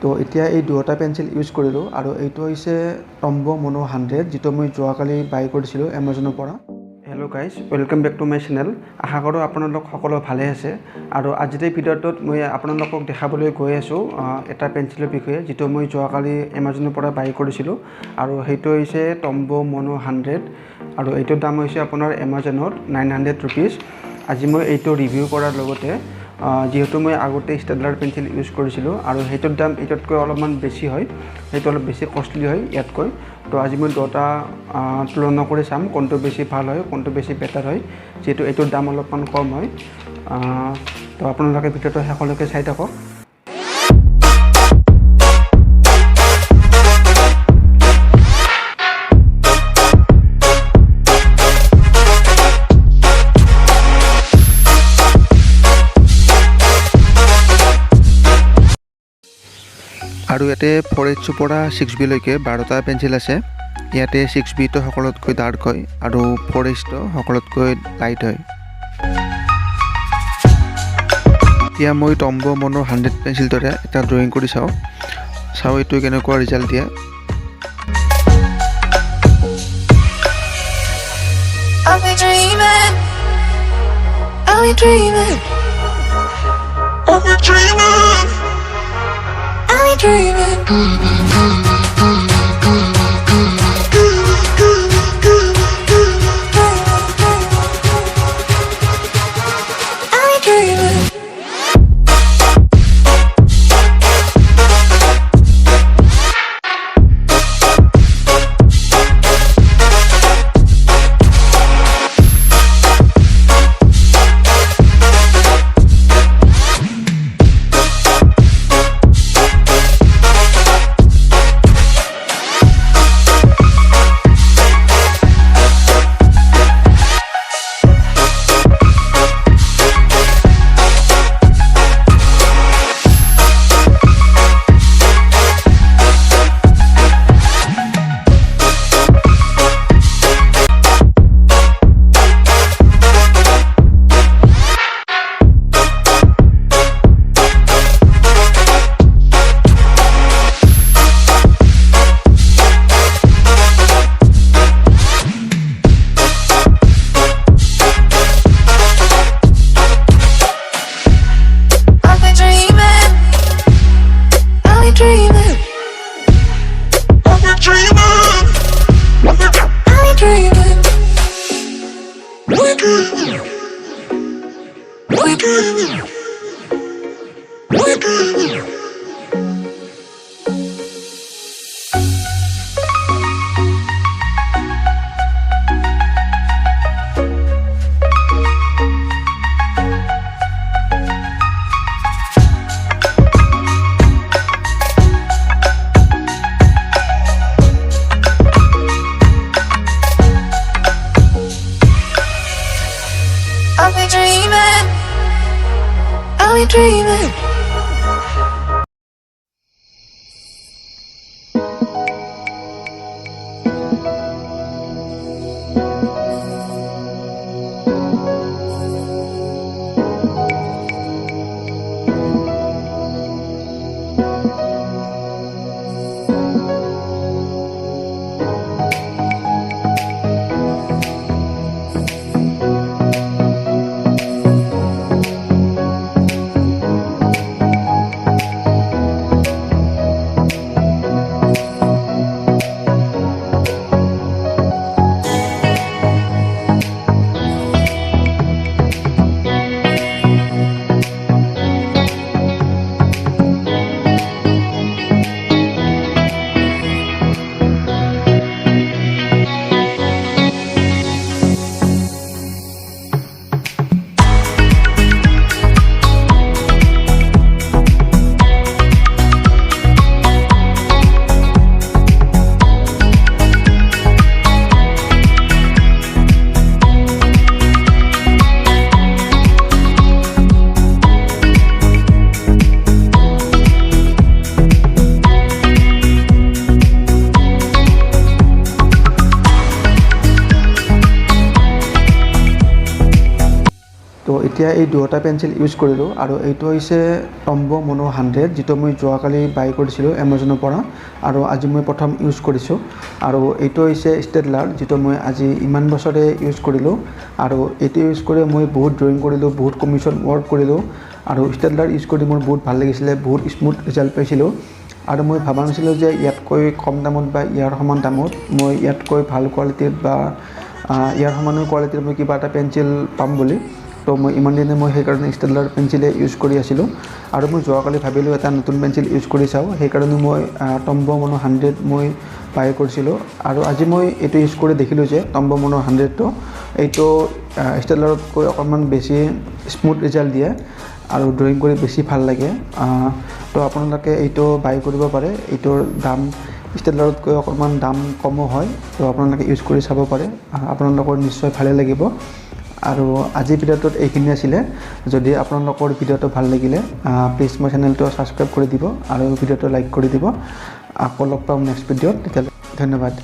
তো এতিয়া এই দুটা পেঞ্চিল ইউজ কৰিলোঁ আৰু এইটো হৈছে টম্বো মনো 100 যেটো মই যোৱাকালি বাই কৰিছিলোঁ এমাজনৰ পৰা। Hello' guys, welcome back to my channel. আশা কৰোঁ আপোনালোক সকলো ভালে আছে আৰু আজিৰ এই ভিডিঅ'টোত মই আপোনালোকক দেখাবলৈ গৈ আছোঁ এটা পেঞ্চিলৰ বিষয়ে যেটো মই যোৱাকালি এমাজনৰ পৰা বাই কৰিছিলোঁ আৰু সেইটো হৈছে টম্বো মনো 100 আৰু এইটোৰ দাম হৈছে আপোনাৰ এমাজনত 900 ৰুপিজ। আজি মই এইটো ৰিভিউ কৰাৰ লগতে যেহেতু মই আগতে ষ্টেডলাৰ পেঞ্চিল ইউজ কৰিছিলোঁ আৰু সেইটোৰ দাম এইটোতকৈ অলপমান বেছি হয়, সেইটো অলপ বেছি কষ্টলি হয় ইয়াতকৈ। তো আজি মই দুটা তুলনা কৰি চাম কোনটো বেছি ভাল হয়, কোনটো বেছি বেটাৰ হয়, যিহেতু এইটোৰ দাম অলপমান কম হয়। তো আপোনালোকে ভিডিঅ'টো শেষলৈকে চাই থাকক। আৰু ইয়াতে 4H পৰা 6B লৈকে 12টা পেঞ্চিল আছে। ইয়াতে 6B টো সকলোতকৈ ডাৰ্ক হয় আৰু 4H টো সকলোতকৈ লাইট হয়। এতিয়া মই টম্বো মনো 100 পেঞ্চিলটোৰে এটা ড্ৰয়িং কৰি চাওঁ এইটো কেনেকুৱা ৰিজাল্ট দিয়ে। Dreaming. এতিয়া এই দুটা পেঞ্চিল ইউজ কৰিলোঁ আৰু এইটো হৈছে টম্বো মনো 100 যিটো মই যোৱাকালি বাই কৰিছিলোঁ এমাজনৰ পৰা আৰু আজি মই প্ৰথম ইউজ কৰিছোঁ আৰু এইটো হৈছে ষ্টেডলাৰ যিটো মই আজি ইমান বছৰে ইউজ কৰিলোঁ আৰু এইটো ইউজ কৰি মই বহুত ড্ৰয়িং কৰিলোঁ বহুত কমিশ্যন ৱৰ্ক কৰিলোঁ আৰু ষ্টেডলাৰ ইউজ কৰি মোৰ বহুত ভাল লাগিছিলে বহুত স্মুথ ৰিজাল্ট পাইছিলোঁ আৰু মই ভাবা নাছিলোঁ যে ইয়াতকৈ কম দামত বা ইয়াৰ সমান দামত মই ইয়াতকৈ ভাল কোৱালিটিৰ বা ইয়াৰ সমানৰ কোৱালিটিৰ মই কিবা এটা পেঞ্চিল পাম বুলি তো মই ইমান দিনে মই সেইকাৰণে ষ্টেডলাৰ পেঞ্চিলে ইউজ কৰি আছিলোঁ আৰু মই যোৱাকালি ভাবিলোঁ এটা নতুন পেঞ্চিল ইউজ কৰি চাওঁ সেইকাৰণে মই টম্বো মনো 100 মই বাই কৰিছিলোঁ আৰু আজি মই এইটো ইউজ কৰি দেখিলোঁ যে টম্বো মনো 100টো এইটো ষ্টেডলাৰতকৈ অকণমান বেছি স্মুথ ৰিজাল্ট দিয়ে আৰু ড্ৰয়িং কৰি বেছি ভাল লাগে তো আপোনালোকে এইটো বাই কৰিব পাৰে এইটোৰ দাম ষ্টেডলাৰতকৈ অকণমান দাম কমো হয় তো আপোনালোকে ইউজ কৰি চাব পাৰে আপোনালোকৰ নিশ্চয় ভালে লাগিব আৰু আজি ভিডিঅ'টোত এইখিনি আছিলে যদি আপোনালোকৰ ভিডিঅ'টো ভাল লাগিলে প্লিজ মই চেনেলটো ছাবস্ক্ৰাইব কৰি দিব আৰু ভিডিঅ'টো লাইক কৰি দিব আকৌ লগ পাম নেক্সট ভিডিঅ'ত তেতিয়ালৈ ধন্যবাদ